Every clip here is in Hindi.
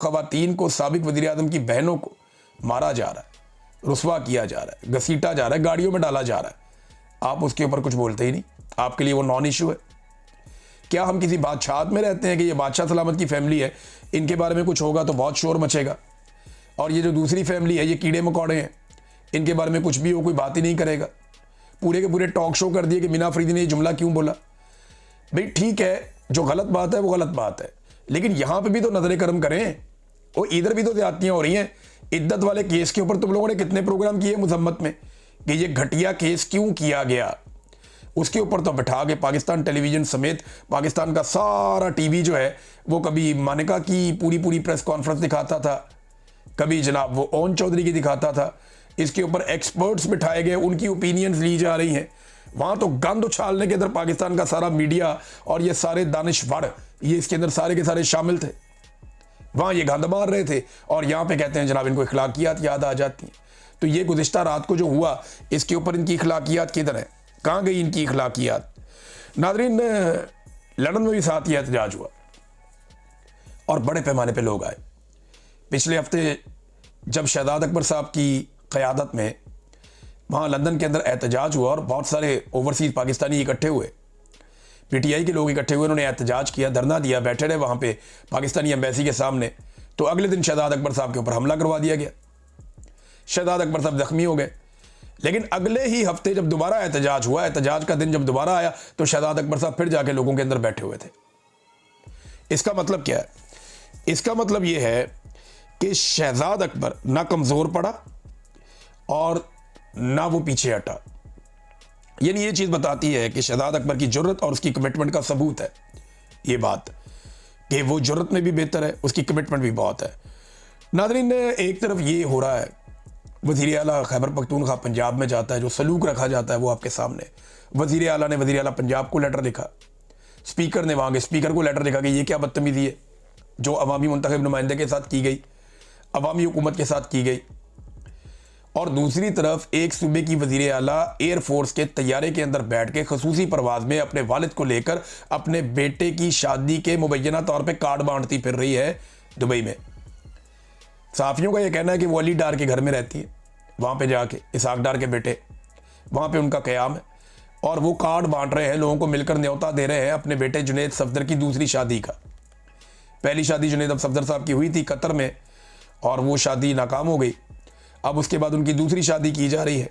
ख़वातीन को, साबिक वज़ीर आज़म की बहनों को मारा जा रहा है, रुस्वा किया जा रहा है, घसीटा जा रहा है, गाड़ियों में डाला जा रहा है, आप उसके ऊपर कुछ बोलते ही नहीं। आपके लिए वो नॉन इशू है। क्या हम किसी बादशाह में रहते हैं कि ये बादशाह सलामत की फैमिली है, इनके बारे में कुछ होगा तो बहुत शोर मचेगा, और ये जो दूसरी फैमिली है ये कीड़े मकोड़े हैं, इनके बारे में कुछ भी हो कोई बात ही नहीं करेगा। पूरे के पूरे टॉक शो कर दिए कि मीना फरीदी ने ये जुमला क्यों बोला। भाई ठीक है, जो गलत बात है वो गलत बात है, लेकिन यहाँ पे भी तो नजर करम करें। और इधर भी तो ज्यादतियाँ हो रही हैं। इद्दत वाले केस के ऊपर तुम लोगों ने कितने प्रोग्राम किए मुजम्मत में कि ये घटिया केस क्यों किया गया, उसके ऊपर तो बैठा के पाकिस्तान टेलीविजन समेत पाकिस्तान का सारा टीवी जो है वो कभी मानिका की पूरी प्रेस कॉन्फ्रेंस दिखाता था, कभी जनाब वो ओन चौधरी की दिखाता था। इसके ऊपर एक्सपर्ट्स बिठाए गए, उनकी ओपिनियंस ली जा रही हैं। वहाँ तो गंद उछालने के अंदर पाकिस्तान का सारा मीडिया और ये सारे दानिशवर ये इसके अंदर सारे के सारे शामिल थे। वहाँ ये गंद मार रहे थे और यहाँ पे कहते हैं जनाब इनको इखलाकियात याद आ जाती हैं। तो ये गुज़िश्ता रात को जो हुआ इसके ऊपर इनकी इखलाकियात किधर है, कहाँ गई इनकी इखलाकियात। नाज़रीन, लंदन में भी साथ ये एहतजाज हुआ और बड़े पैमाने पे लोग आए। पिछले हफ्ते जब शहजाद अकबर साहब की क़यादत में वहाँ लंदन के अंदर एहतजाज हुआ और बहुत सारे ओवरसीज़ पाकिस्तानी इकट्ठे हुए, पीटीआई के लोग इकट्ठे हुए, उन्होंने एहतजाज किया, धरना दिया, बैठे रहे वहाँ पे पाकिस्तानी एम्बेसी के सामने। तो अगले दिन शहजाद अकबर साहब के ऊपर हमला करवा दिया गया, शहजाद अकबर साहब जख्मी हो गए। लेकिन अगले ही हफ्ते जब दोबारा एहतजाज हुआ, एहतजाज का दिन जब दोबारा आया तो शहजाद अकबर साहब फिर जाके लोगों के अंदर बैठे हुए थे। इसका मतलब क्या है? इसका मतलब यह है कि शहजाद अकबर ना कमज़ोर पड़ा और ना वो पीछे हटा। यानी ये चीज़ बताती है कि शहजाद अकबर की जुर्रत और उसकी कमिटमेंट का सबूत है ये बात कि वो जुर्रत में भी बेहतर है, उसकी कमिटमेंट भी बहुत है। नाज़रीन, एक तरफ ये हो रहा है, वज़ीर आला खैबर पख्तूनख्वा पंजाब में जाता है, जो सलूक रखा जाता है वो आपके सामने। वज़ीर आला ने वज़ीर आला पंजाब को लेटर लिखा, स्पीकर ने वहाँ के स्पीकर को लेटर लिखा कि ये क्या बदतमीज़ी है जो अवामी मुंतखब नुमाइंदे के साथ की गई, अवामी हुकूमत के साथ की गई। और दूसरी तरफ एक सूबे की वज़ीर आला एयरफोर्स के तैयारे के अंदर बैठ के खसूसी परवाज़ में अपने वालिद को लेकर अपने बेटे की शादी के मुबैना तौर पे कार्ड बांटती फिर रही है दुबई में। सहाफ़ियों का यह कहना है कि वो अली डार के घर में रहती है, वहाँ पे जाके इसहाक डार के बेटे, वहाँ पे उनका क़याम है और वो कार्ड बांट रहे हैं, लोगों को मिलकर न्योता दे रहे हैं अपने बेटे जुनैद सफदर की दूसरी शादी का। पहली शादी जुनैद सफदर साहब की हुई थी कतर में और वो शादी नाकाम हो गई। अब उसके बाद उनकी दूसरी शादी की जा रही है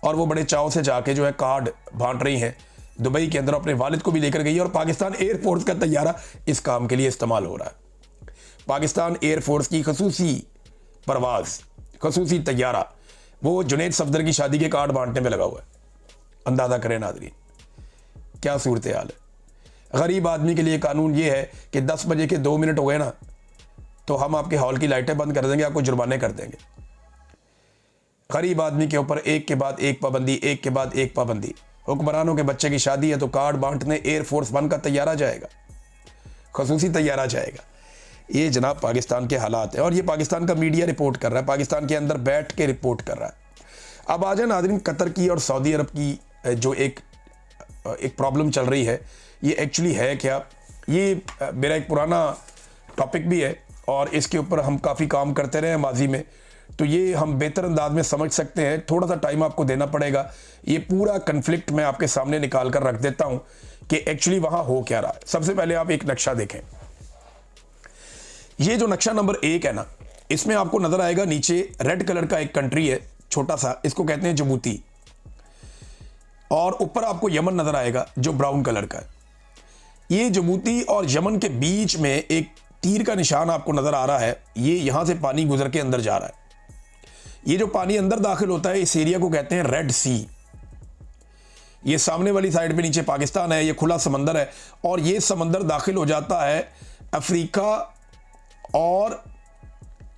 और वो बड़े चाव से जाके जो है कार्ड बांट रही हैं दुबई के अंदर। अपने वालिद को भी लेकर गई और पाकिस्तान एयरफोर्स का तैयारा इस काम के लिए इस्तेमाल हो रहा है। पाकिस्तान एयरफोर्स की खसूसी परवाज़, खसूसी तैयारा वो जुनैद सफदर की शादी के कार्ड बांटने में लगा हुआ है। अंदाज़ा करें नाज़रीन क्या सूरत हाल है। गरीब आदमी के लिए कानून ये है कि 10 बजे के 2 मिनट हो गए ना तो हम आपके हॉल की लाइटें बंद कर देंगे, आपको जुर्माने कर देंगे। गरीब आदमी के ऊपर एक के बाद एक पाबंदी, एक के बाद एक पाबंदी। हुक्मरानों के बच्चे की शादी है तो कार्ड बांटने एयरफोर्स 1 का तैयारा जाएगा, खसूसी तैयारा जाएगा। ये जनाब पाकिस्तान के हालात है और ये पाकिस्तान का मीडिया रिपोर्ट कर रहा है, पाकिस्तान के अंदर बैठ के रिपोर्ट कर रहा है। अब आ जाए नाज़रीन, कतर की और सऊदी अरब की जो एक प्रॉब्लम चल रही है ये एक्चुअली है क्या। ये मेरा एक पुराना टॉपिक भी है और इसके ऊपर हम काफ़ी काम करते रहे हैं माजी में, तो ये हम बेहतर अंदाज में समझ सकते हैं। थोड़ा सा टाइम आपको देना पड़ेगा। ये पूरा कन्फ्लिक्ट मैं आपके सामने निकाल कर रख देता हूँ कि एक्चुअली वहाँ हो क्या रहा है। सबसे पहले आप एक नक्शा देखें। ये जो नक्शा नंबर 1 है ना, इसमें आपको नजर आएगा नीचे रेड कलर का एक कंट्री है छोटा सा, इसको कहते हैं जिबूती, और ऊपर आपको यमन नजर आएगा जो ब्राउन कलर का है। ये जिबूती और यमन के बीच में एक तीर का निशान आपको नजर आ रहा है। ये यहां से पानी गुजर के अंदर जा रहा है। ये जो पानी अंदर दाखिल होता है इस एरिया को कहते हैं रेड सी। ये सामने वाली साइड पे नीचे पाकिस्तान है, ये खुला समंदर है और ये समंदर दाखिल हो जाता है अफ्रीका और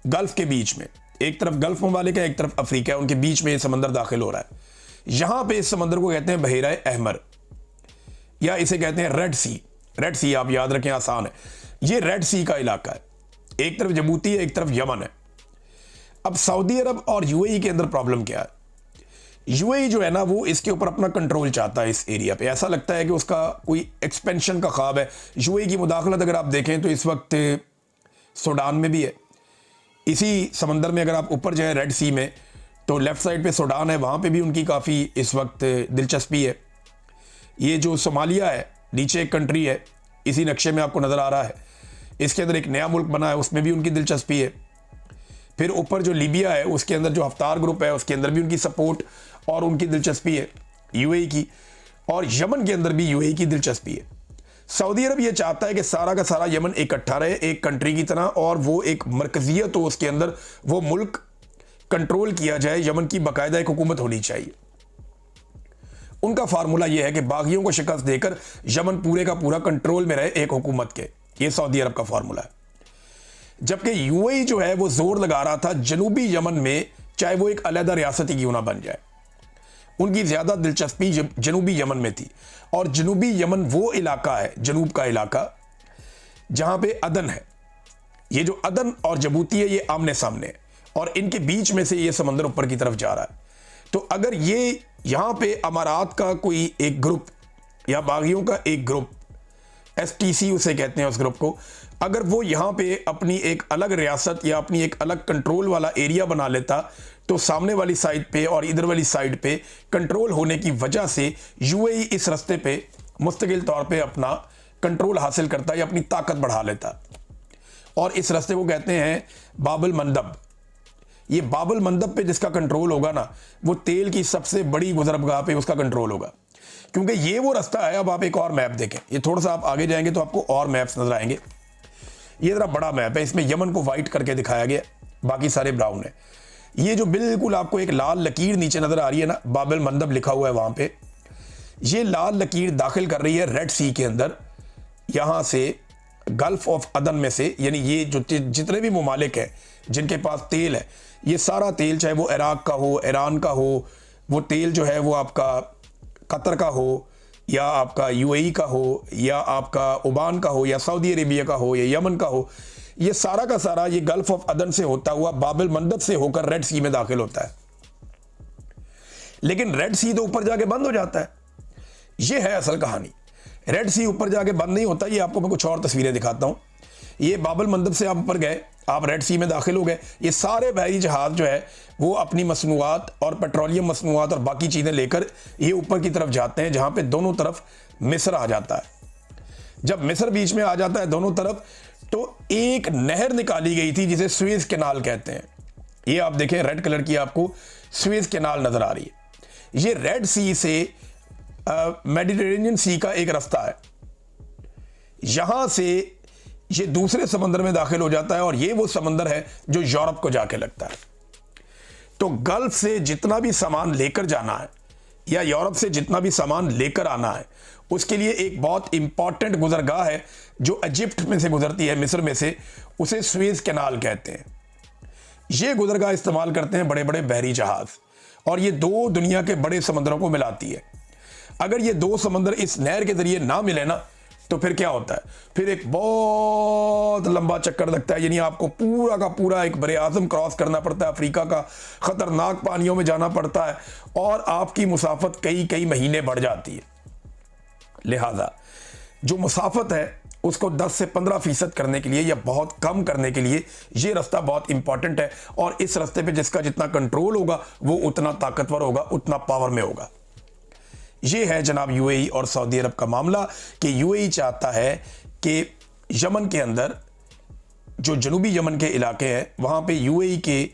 गल्फ के बीच में। एक तरफ गल्फ ममालिक है, एक तरफ अफ्रीका है, उनके बीच में ये समंदर दाखिल हो रहा है। यहां पे इस समंदर को कहते हैं बहेरा अहमर या इसे कहते हैं रेड सी। रेड सी आप याद रखें, आसान है। ये रेड सी का इलाका है, एक तरफ जिबूती है, एक तरफ यमन है। अब सऊदी अरब और यूएई के अंदर प्रॉब्लम क्या है? यूएई जो है ना वो इसके ऊपर अपना कंट्रोल चाहता है इस एरिया पे। ऐसा लगता है कि उसका कोई एक्सपेंशन का ख्वाब है। यूएई की मुदाखलत अगर आप देखें तो इस वक्त सूडान में भी है। इसी समंदर में अगर आप ऊपर जाए रेड सी में, तो लेफ्ट साइड पे सूडान है, वहाँ पे भी उनकी काफ़ी इस वक्त दिलचस्पी है। ये जो सोमालिया है, नीचे एक कंट्री है, इसी नक्शे में आपको नज़र आ रहा है, इसके अंदर एक नया मुल्क बना है, उसमें भी उनकी दिलचस्पी है। फिर ऊपर जो लीबिया है, उसके अंदर जो हफ्तार ग्रुप है, उसके अंदर भी उनकी सपोर्ट और उनकी दिलचस्पी है यूएई की, और यमन के अंदर भी यूएई की दिलचस्पी है। सऊदी अरब ये चाहता है कि सारा का सारा यमन इकट्ठा रहे एक कंट्री की तरह, और वो एक मरकजियत हो उसके अंदर, वो मुल्क कंट्रोल किया जाए, यमन की बाकायदा एक हुकूमत होनी चाहिए। उनका फार्मूला यह है कि बागियों को शिकस्त देकर यमन पूरे का पूरा कंट्रोल में रहे एक हुकूमत के। ये सऊदी अरब का फार्मूला है। जबकि यूएई जो है वो जोर लगा रहा था जनूबी यमन में, चाहे वो एक अलहदा रियासत ही क्यों ना बन जाए, उनकी ज्यादा दिलचस्पी जनूबी यमन में थी। और जनूबी यमन वो इलाका है, जनूब का इलाका, जहां पे अदन है। ये जो अदन और जबूती है, ये आमने सामने है, और इनके बीच में से ये समंदर ऊपर की तरफ जा रहा है। तो अगर ये यहां पे अमारात का कोई एक ग्रुप या बागियों का एक ग्रुप, एसटीसी उसे कहते हैं उस ग्रुप को, अगर वो यहां पे अपनी एक अलग रियासत या अपनी एक अलग कंट्रोल वाला एरिया बना लेता, तो सामने वाली साइड पे और इधर वाली साइड पे कंट्रोल होने की वजह से यूएई इस रास्ते पे मुस्तकिल तौर पे अपना कंट्रोल हासिल करता या अपनी ताकत बढ़ा लेता। और इस रास्ते को कहते हैं बाबुल मंदब। ये बाबुल मंदब पे जिसका कंट्रोल होगा ना, वो तेल की सबसे बड़ी गुजरगाह पे उसका कंट्रोल होगा, क्योंकि ये वो रास्ता है। अब आप एक और मैप देखें, ये थोड़ा सा आप आगे जाएंगे तो आपको और मैप्स नजर आएंगे। ये जरा बड़ा मैप है, इसमें यमन को व्हाइट करके दिखाया गया, बाकी सारे ब्राउन है। ये जो बिल्कुल आपको एक लाल लकीर नीचे नजर आ रही है ना, बाबुल मंदब लिखा हुआ है वहां पे, ये लाल लकीर दाखिल कर रही है रेड सी के अंदर, यहां से गल्फ ऑफ अदन में से। यानी ये जो जितने भी ममालिक हैं जिनके पास तेल है, ये सारा तेल, चाहे वो इराक का हो, ईरान का हो, वो तेल जो है वो आपका कतर का हो, या आपका यूएई का हो, या आपका ओमान का हो, या सऊदी अरेबिया का हो, या यमन का हो, ये सारा का सारा ये गल्फ ऑफ अदन से होता हुआ बाबुल मंदब से होकर रेड सी में दाखिल होता है। लेकिन रेड सी तो ऊपर जाके बंद हो जाता है। ये है असल कहानी। रेड सी ऊपर जाके बंद नहीं होता। ये आपको मैं कुछ और तस्वीरें दिखाता हूं। ये बाबुल मंदब से आप ऊपर गए, आप रेड सी में दाखिल हो गए। ये सारे बहरी जहाज जो है वो अपनी मसनूआत और पेट्रोलियम मसनूआत और बाकी चीजें लेकर ये ऊपर की तरफ जाते हैं, जहां पे दोनों तरफ मिस्र आ जाता है। जब मिस्र बीच में आ जाता है दोनों तरफ, तो एक नहर निकाली गई थी जिसे सुएज कैनाल कहते हैं। ये आप देखें, रेड कलर की आपको सुएज कैनाल नजर आ रही है। ये रेड सी से मेडिटेरेनियन सी का एक रास्ता है, यहां से ये दूसरे समंदर में दाखिल हो जाता है, और ये वो समंदर है जो यूरोप को जाके लगता है। तो गल्फ से जितना भी सामान लेकर जाना है या यूरोप से जितना भी सामान लेकर आना है, उसके लिए एक बहुत इंपॉर्टेंट गुजरगाह है जो इजिप्ट में से गुजरती है, मिस्र में से, उसे सुएज कैनाल कहते हैं। ये गुजरगाह इस्तेमाल करते हैं बड़े बड़े बहरी जहाज, और ये दो दुनिया के बड़े समंदरों को मिलाती है। अगर ये दो समंदर इस नहर के जरिए ना मिले ना, तो फिर क्या होता है, फिर एक बहुत लंबा चक्कर लगता है। यानी आपको पूरा का पूरा एक बरे आजम क्रॉस करना पड़ता है, अफ्रीका का खतरनाक पानियों में जाना पड़ता है, और आपकी मुसाफत कई कई महीने बढ़ जाती है। लिहाजा जो मुसाफत है उसको 10 से 15% करने के लिए या बहुत कम करने के लिए ये रास्ता बहुत इंपॉर्टेंट है। और इस रास्ते पे जिसका जितना कंट्रोल होगा वो उतना ताकतवर होगा, उतना पावर में होगा। ये है जनाब यूएई और सऊदी अरब का मामला कि यूएई चाहता है कि यमन के अंदर जो जनूबी यमन के इलाके हैं वहां पे यूएई के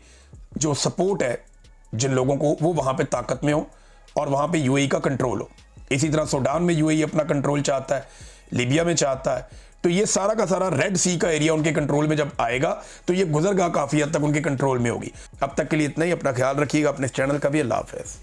जो सपोर्ट है जिन लोगों को, वो वहां पे ताकत में हो और वहां पे यूएई का कंट्रोल हो। इसी तरह सूडान में यूएई अपना कंट्रोल चाहता है, लीबिया में चाहता है। तो ये सारा का सारा रेड सी का एरिया उनके कंट्रोल में जब आएगा तो ये गुजरगाह काफी हद तक उनके कंट्रोल में होगी। अब तक के लिए इतना ही। अपना ख्याल रखिएगा, अपने चैनल का भी। अल्लाह हाफ़िज़।